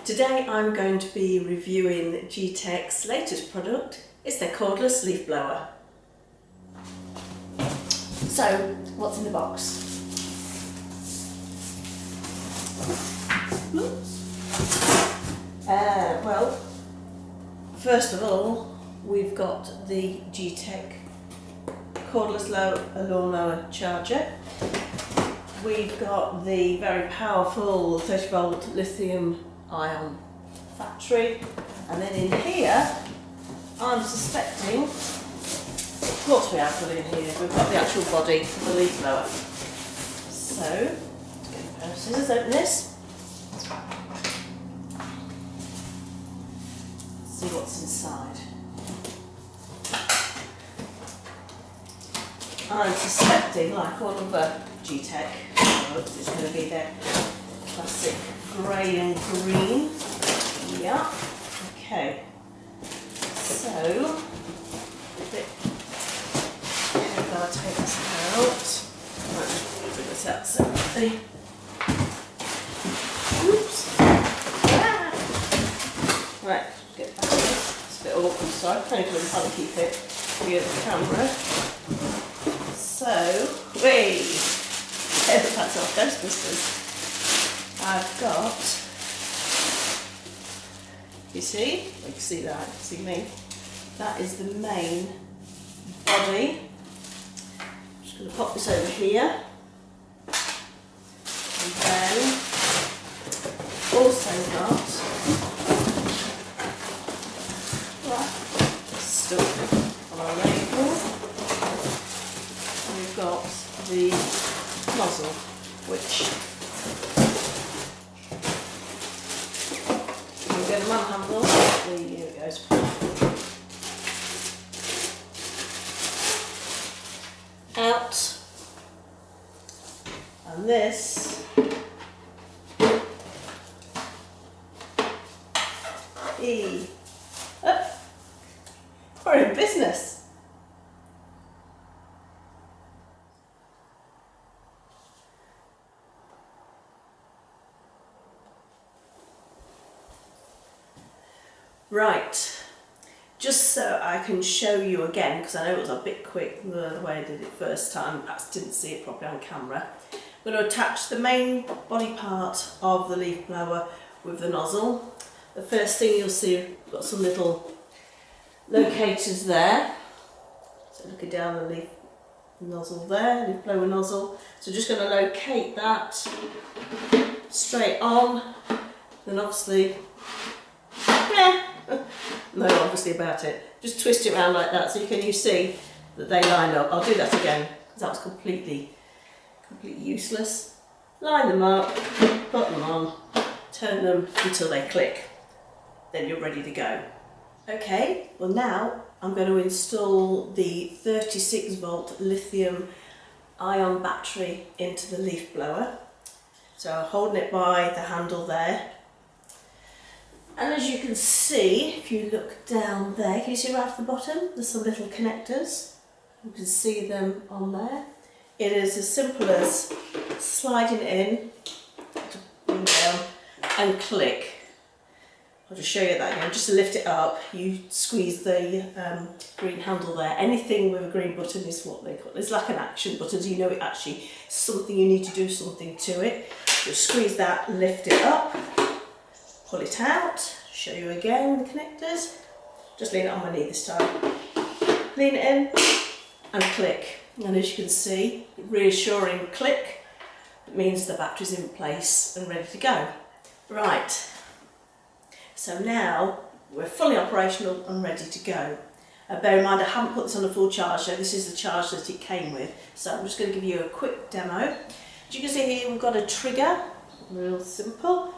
Today I'm going to be reviewing Gtech's latest product. It's their cordless leaf blower. So, what's in the box? Well, first of all, we've got the Gtech cordless lawnmower charger. We've got the very powerful 30 volt lithium ion battery, and then in here I'm suspecting, of course we have got in here, we've got the actual body of the leaf blower. So let's get a pair of scissors, open this, see what's inside. I'm suspecting, like all of the Gtech products, it's going to be their classic grey and green. Yeah. Okay. So, I'll take this out. Right, bring this out separately. Oops. Ah. Right, get back to this. It's a bit awkward, so I'm kind of going to keep it via the camera. So, that's off Ghostbusters. I've got, you see? You can see that, you can see me. That is the main body. I'm just going to pop this over here. And then also got stuff on our label. We've got the nozzle, which we'll get a manhandle. Here it goes. Out, and this we're in business. Right, just so I can show you again, because I know it was a bit quick the way I did it first time, perhaps didn't see it properly on camera. I'm going to attach the main body part of the leaf blower with the nozzle. The first thing you'll see, we've got some little locators there. So looking down the leaf nozzle there, leaf blower nozzle. So just going to locate that straight on, then obviously, no, obviously about it. Just twist it around like that, so you see that they line up. I'll do that again because that was completely useless. Line them up, put them on, turn them until they click. Then you're ready to go. Okay, well now I'm going to install the 36 volt lithium ion battery into the leaf blower. So I'm holding it by the handle there. And as you can see, if you look down there, can you see right at the bottom? There's some little connectors. You can see them on there. It is as simple as sliding it in, bring down, and click. I'll just show you that again. Just to lift it up, you squeeze the green handle there. Anything with a green button is what they call it. It's like an action button, so you know it actually is something, you need to do something to it. Just squeeze that, lift it up. Pull it out, show you again the connectors. Just lean it on my knee this time. Lean it in and click. And as you can see, reassuring click. It means the battery's in place and ready to go. Right, so now we're fully operational and ready to go. Bear in mind I haven't put this on a full charge, so this is the charge that it came with. So I'm just going to give you a quick demo. As you can see here, we've got a trigger, real simple.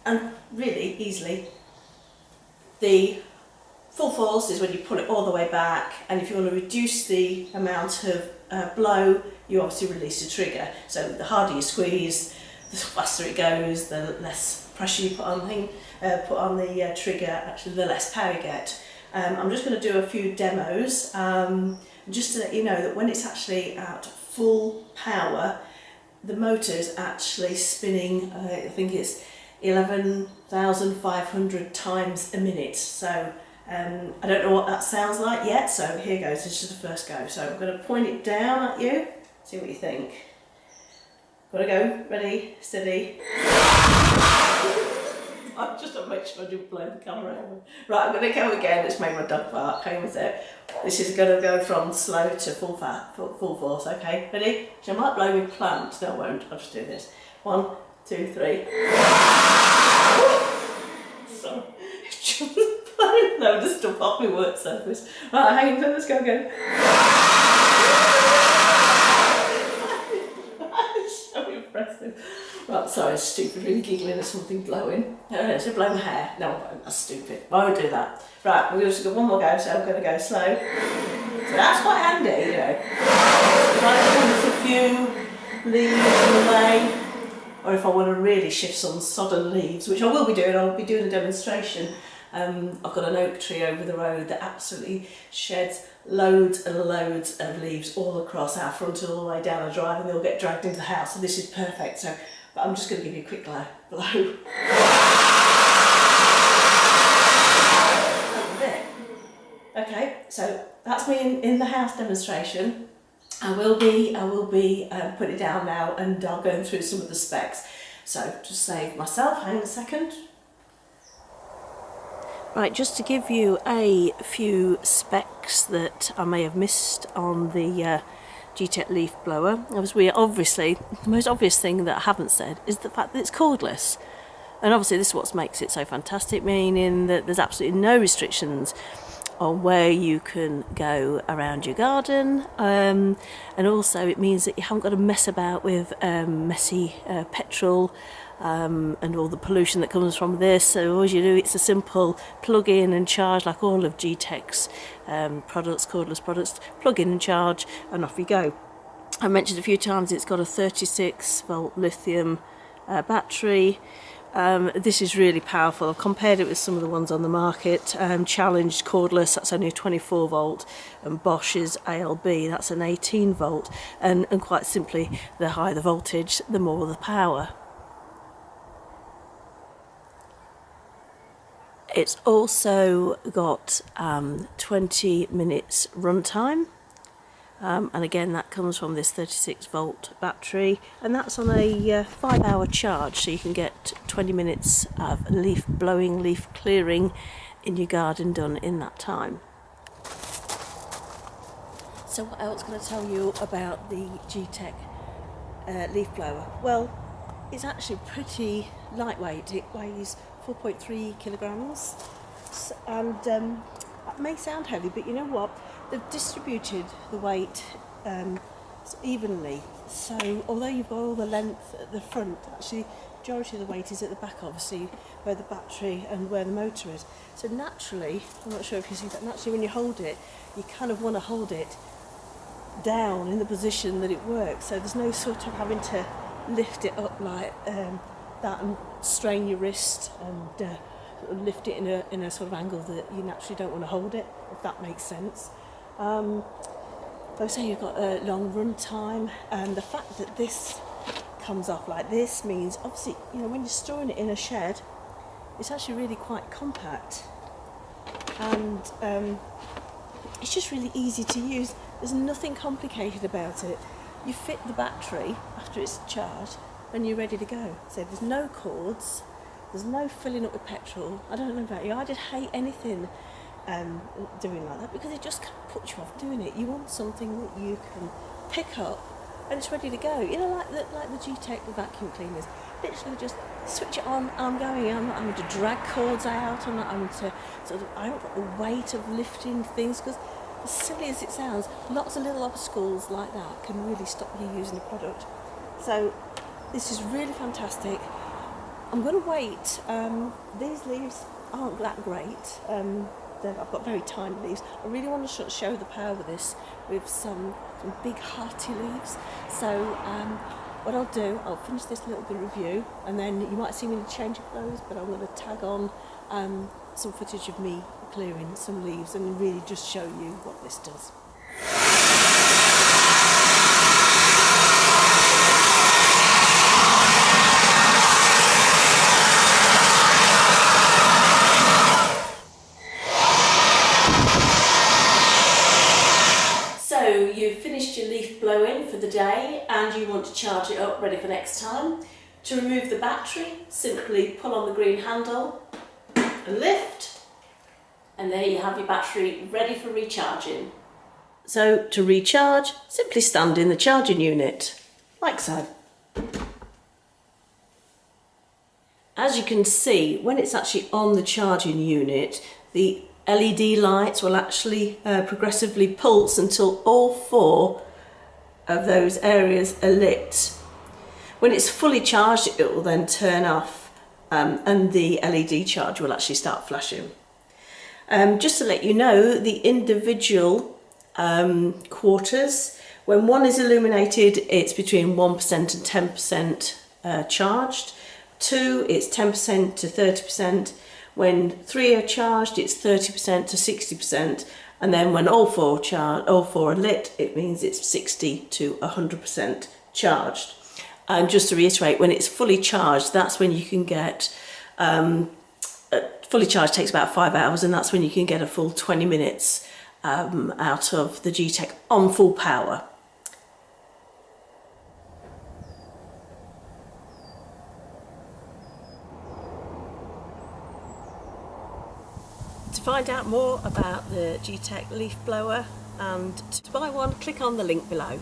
And really easily, the full force is when you pull it all the way back, and if you want to reduce the amount of blow, you obviously release the trigger. So the harder you squeeze, the faster it goes, the less pressure you put on the trigger, actually the less power you get. I'm just going to do a few demos just to let you know that when it's actually at full power, the motor is actually spinning, I think it's 11,500 times a minute. So I don't know what that sounds like yet, so here goes, this is the first go. So I'm going to point it down at you, see what you think. Gotta go, ready, steady. I'm just to make sure I didn't blow the camera out. Right, I'm going to go again. Let's make my dog bark. Hang with it. This is going to go from slow to full force. Okay, ready? So I might blow with plant. No, I won't. I'll just do this. 1, 2, 3. Sorry, it's just blowing loads of stuff off my work surface. Right, hang on. Let's go again. It's so impressive. Right, sorry, it's stupid, really giggling at something blowing. So blow my hair. No, I won't, that's stupid. I won't do that. Right, we're just going to go one more go, so I'm going to go slow. So that's quite handy, you know. If I want a few leaves in the way, or if I want to really shift some sodden leaves, which I will be doing, I'll be doing a demonstration. I've got an oak tree over the road that absolutely sheds loads and loads of leaves all across our front and all the way down the drive, and they'll get dragged into the house, so this is perfect. So, but I'm just going to give you a quick blow. Okay, so that's me in the house demonstration. I will be putting it down now, and I'll go through some of the specs. So just save myself, hang on a second. Right, just to give you a few specs that I may have missed on the Gtech leaf blower. Obviously, the most obvious thing that I haven't said is the fact that it's cordless. And obviously this is what makes it so fantastic, meaning that there's absolutely no restrictions on where you can go around your garden, and also it means that you haven't got to mess about with messy petrol and all the pollution that comes from this. So all you do, it's a simple plug in and charge, like all of Gtech's products, cordless products. Plug in and charge and off you go. I mentioned a few times it's got a 36 volt lithium battery. This is really powerful. I've compared it with some of the ones on the market. Challenged cordless, that's only a 24 volt, and Bosch's ALB, that's an 18 volt, and quite simply, the higher the voltage, the more the power. It's also got 20 minutes runtime. And again, that comes from this 36 volt battery, and that's on a 5-hour charge, so you can get 20 minutes of leaf blowing, leaf clearing in your garden done in that time. So what else can I tell you about the Gtech leaf blower? Well, it's actually pretty lightweight. It weighs 4.3 kilograms, and that may sound heavy, but you know what? They've distributed the weight evenly, so although you've got all the length at the front, actually the majority of the weight is at the back, obviously, where the battery and where the motor is. So naturally, I'm not sure if you see that, naturally when you hold it, you kind of want to hold it down in the position that it works, so there's no sort of having to lift it up like that and strain your wrist and lift it in a sort of angle that you naturally don't want to hold it, if that makes sense. So say you've got a long run time, and the fact that this comes off like this means, obviously, you know, when you're storing it in a shed, it's actually really quite compact, and it's just really easy to use. There's nothing complicated about it. You fit the battery after it's charged and you're ready to go. So there's no cords, there's no filling up with petrol. I don't know about you, I just hate anything doing like that, because it just kind of puts you off doing it. You want something that you can pick up and it's ready to go. You know, like the Gtech vacuum cleaners. Literally just switch it on, I'm going. I'm not having to drag cords out, I'm not having to I haven't got the weight of lifting things, because as silly as it sounds, lots of little obstacles like that can really stop you using the product. So this is really fantastic. I'm going to wait. These leaves aren't that great. I've got very tiny leaves. I really want to show the power of this with some big hearty leaves. So what I'll do, I'll finish this little bit of review, and then you might see me change of clothes, but I'm going to tag on some footage of me clearing some leaves and really just show you what this does. finished your leaf blowing for the day and you want to charge it up ready for next time, to remove the battery, simply pull on the green handle and lift, and there you have your battery ready for recharging. So to recharge, simply stand in the charging unit, like so. As you can see, when it's actually on the charging unit, the LED lights will actually progressively pulse until all 4 of those areas are lit. When it's fully charged, it will then turn off and the LED charge will actually start flashing. Just to let you know, the individual quarters, when one is illuminated, it's between 1% and 10% charged. 2, it's 10% to 30%. When 3 are charged, it's 30% to 60%. And then when all 4 are lit, it means it's 60 to 100% charged. And just to reiterate, when it's fully charged, that's when you can get, fully charged takes about 5 hours, and that's when you can get a full 20 minutes out of the Gtech on full power. To find out more about the Gtech leaf blower and to buy one, click on the link below.